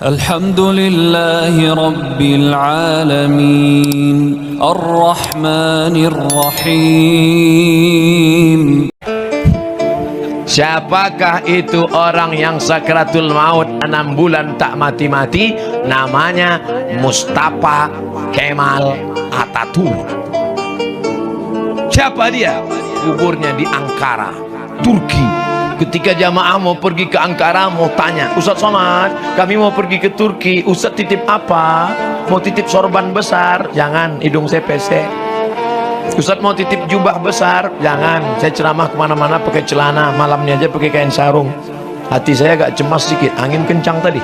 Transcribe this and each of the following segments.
Alhamdulillahi Rabbil Alamin Ar-Rahmanir Rahim. Siapakah itu orang yang sakratul maut 6 bulan tak mati-mati? Namanya Mustafa Kemal Atatürk. Siapa dia? Kuburnya di Ankara, Turki. Ketika jamaah mau pergi ke Ankara, mau tanya, Ustaz Somad, kami mau pergi ke Turki, Ustaz titip apa? Mau titip sorban besar? Jangan, hidung saya pesek. Ustaz mau titip jubah besar? Jangan, saya ceramah kemana-mana pakai celana, malamnya aja pakai kain sarung. Hati saya agak cemas sedikit, angin kencang tadi.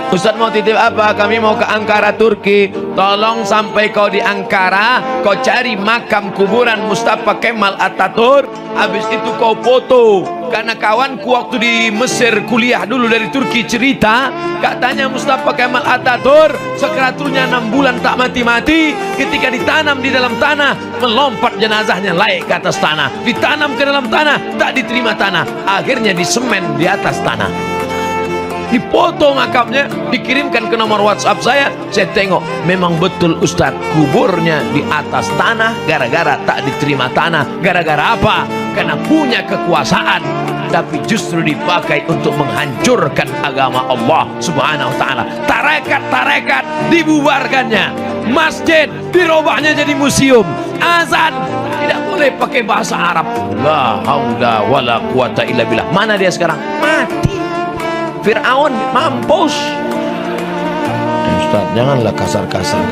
Ustaz mau titip apa? Kami mau ke Ankara, Turki. Tolong sampai kau di Ankara, kau cari makam kuburan Mustafa Kemal Atatürk. Habis itu kau foto. Karena kawanku waktu di Mesir kuliah dulu dari Turki cerita, katanya Mustafa Kemal Atatürk sakratulnya 6 bulan tak mati-mati. Ketika ditanam di dalam tanah, melompat jenazahnya naik ke atas tanah. Ditanam ke dalam tanah, tak diterima tanah. Akhirnya disemen di atas tanah. Dipoto makamnya, dikirimkan ke nomor WhatsApp saya tengok, memang betul Ustaz, kuburnya di atas tanah gara-gara tak diterima tanah. Gara-gara apa? Karena punya kekuasaan, tapi justru dipakai untuk menghancurkan agama Allah Subhanahu wa ta'ala. Tarekat-tarekat dibubarkannya, masjid dirubahnya jadi museum, azan tidak boleh pakai bahasa Arab. La haula wala quwata illa billah. Mana dia sekarang? Mati. Fir'aun mampus. Ustaz, janganlah kasar-kasar.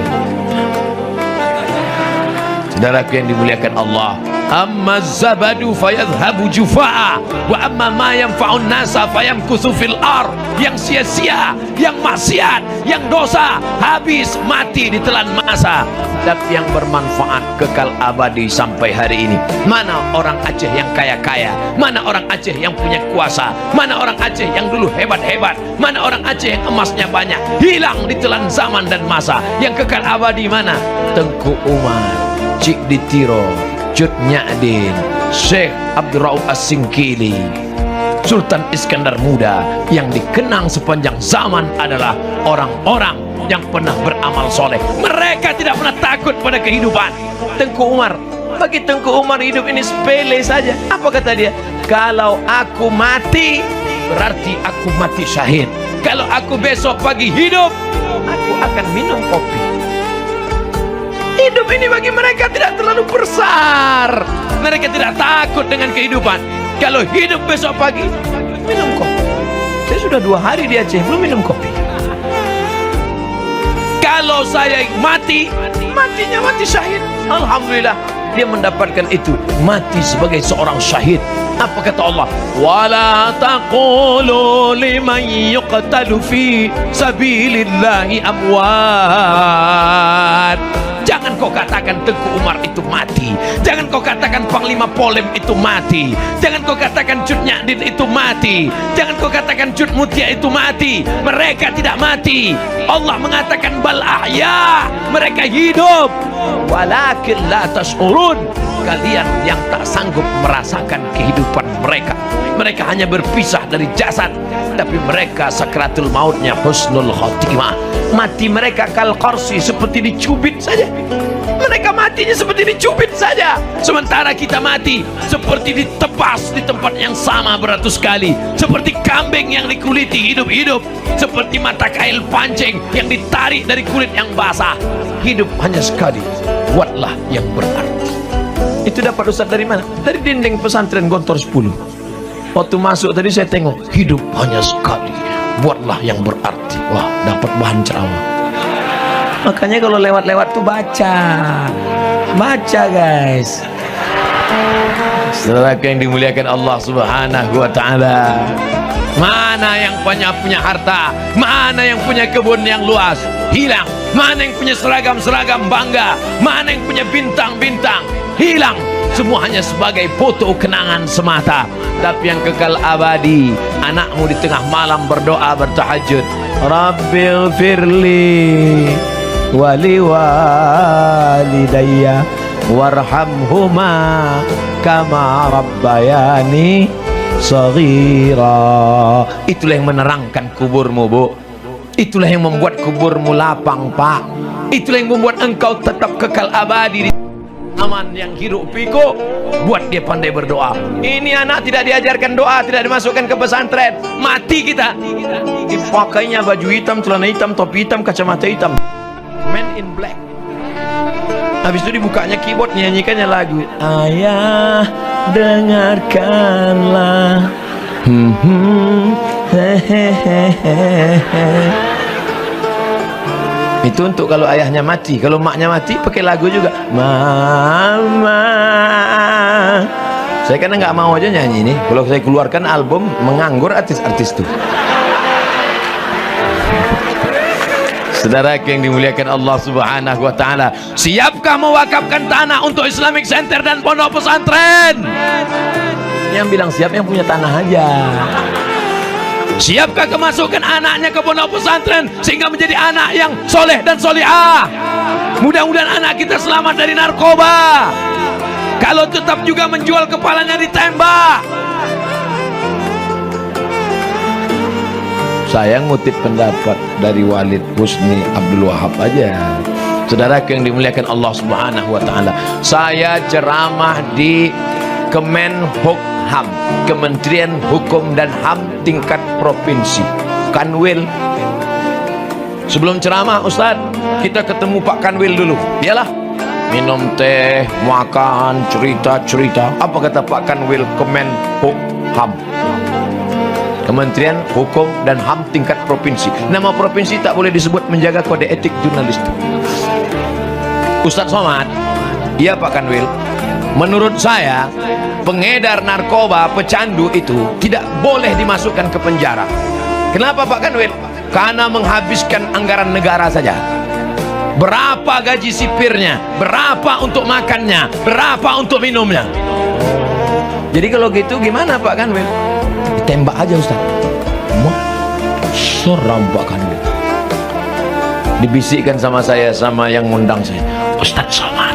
Saudaraku yang dimuliakan Allah, amma zabadu fayadhhabu jufa'a wa amma ma yanfa'un nasa fayamkuthu fil ar. Yang sia-sia, yang maksiat, yang dosa habis mati ditelan masa. Tapi yang bermanfaat kekal abadi sampai hari ini. Mana orang Aceh yang kaya-kaya? Mana orang Aceh yang punya kuasa? Mana orang Aceh yang dulu hebat-hebat? Mana orang Aceh yang emasnya banyak? Hilang ditelan zaman dan masa. Yang kekal abadi mana? Tengku Umar, Cik Ditiro, Cut Nyadin, Syekh Abdul Rauf As-Singkili, Sultan Iskandar Muda. Yang dikenang sepanjang zaman adalah orang-orang yang pernah beramal soleh. Mereka tidak pernah takut pada kehidupan. Tengku Umar, bagi Tengku Umar hidup ini sepele saja. Apa kata dia? Kalau aku mati, berarti aku mati syahid. Kalau aku besok pagi hidup, aku akan minum kopi. Hidup ini bagi mereka tidak terlalu besar. Mereka tidak takut dengan kehidupan. Kalau hidup besok pagi, minum kopi. Saya sudah 2 hari di Aceh belum minum kopi. Kalau saya mati, matinya mati syahid. Alhamdulillah, dia mendapatkan itu, mati sebagai seorang syahid. Apa kata Allah? Wala taqulu liman yuqtalu fi sabilillahi amwat. Jangan kau katakan Tengku Umar itu mati. Jangan kau katakan Panglima Polem itu mati. Jangan kau katakan Cut Nyadin itu mati. Jangan kau katakan Cut Mutia itu mati. Mereka tidak mati. Allah mengatakan bal ahya, mereka hidup. Walakin la tash'urun, kalian yang tak sanggup merasakan kehidupan mereka. Mereka hanya berpisah dari jasad, tapi mereka sakratul mautnya husnul khotimah. Mati mereka kal qarsi, seperti dicubit saja. Mereka matinya seperti dicubit saja. Sementara kita mati seperti ditebas di tempat yang sama beratus kali. Seperti kambing yang dikuliti hidup-hidup. Seperti mata kail pancing yang ditarik dari kulit yang basah. Hidup hanya sekali, buatlah yang berarti. Itu dapat Ustaz dari mana? Dari dinding pesantren Gontor 10. Waktu masuk tadi saya tengok, hidup hanya sekali, buatlah yang berarti. Wah, dapat bahan ceramah. Makanya kalau lewat-lewat tuh baca guys. Saudara yang dimuliakan Allah Subhanahu wa ta'ala, mana yang punya harta, mana yang punya kebun yang luas, hilang. Mana yang punya seragam-seragam bangga, mana yang punya bintang-bintang, hilang. Semua hanya sebagai foto kenangan semata. Tapi yang kekal abadi, anakmu di tengah malam berdoa bertahajud, Rabbil firli wali walidayya warhamhuma kama rabbayani saghira. Itulah yang menerangkan kuburmu, Bu. Itulah yang membuat kuburmu lapang, Pak. Itulah yang membuat engkau tetap kekal abadi di aman yang hiruk pikuk. Buat dia pandai berdoa. Ini anak tidak diajarkan doa, tidak dimasukkan ke pesantren, mati kita. Dipakainya baju hitam, celana hitam, topi hitam, kacamata hitam, Man in Black. Habis itu dibukanya keyboard, nyanyikannya lagu Ayah dengarkanlah. Itu untuk kalau ayahnya mati. Kalau maknya mati pakai lagu juga, Mama. Saya karena nggak mau aja nyanyi nih. Kalau saya keluarkan album, menganggur artis-artis tuh. Saudara yang dimuliakan Allah Subhanahu wa taala, siapkah mewakafkan tanah untuk Islamic Center dan pondok pesantren? Yang bilang siap yang punya tanah aja. Siapkah kemasukan anaknya ke pondok pesantren sehingga menjadi anak yang soleh dan solihah? Mudah-mudahan anak kita selamat dari narkoba. Kalau tetap juga menjual, kepalanya ditembak. Saya ngutip pendapat dari Walid Husni Abdul Wahab aja. Saudara yang dimuliakan Allah Subhanahu wa taala, saya ceramah di Kemenhukum, Kementerian Hukum dan HAM tingkat provinsi, Kanwil. Sebelum ceramah, Ustaz, kita ketemu Pak Kanwil dulu. Iyalah, minum teh, makan, cerita-cerita. Apa kata Pak Kanwil Kemenhukum, Kementerian Hukum dan HAM tingkat provinsi. Nama provinsi tak boleh disebut, menjaga kode etik jurnalistik. Ustaz Somad, iya Pak Kanwil, menurut saya pengedar narkoba, pecandu itu tidak boleh dimasukkan ke penjara. Kenapa Pak Kanwil? Karena menghabiskan anggaran negara saja. Berapa gaji sipirnya, berapa untuk makannya, berapa untuk minumnya. Jadi kalau gitu gimana Pak Kanwil? Ditembak aja Ustaz. Seram Pak Kanwil. Dibisikkan sama saya, sama yang ngundang saya, Ustaz Somad,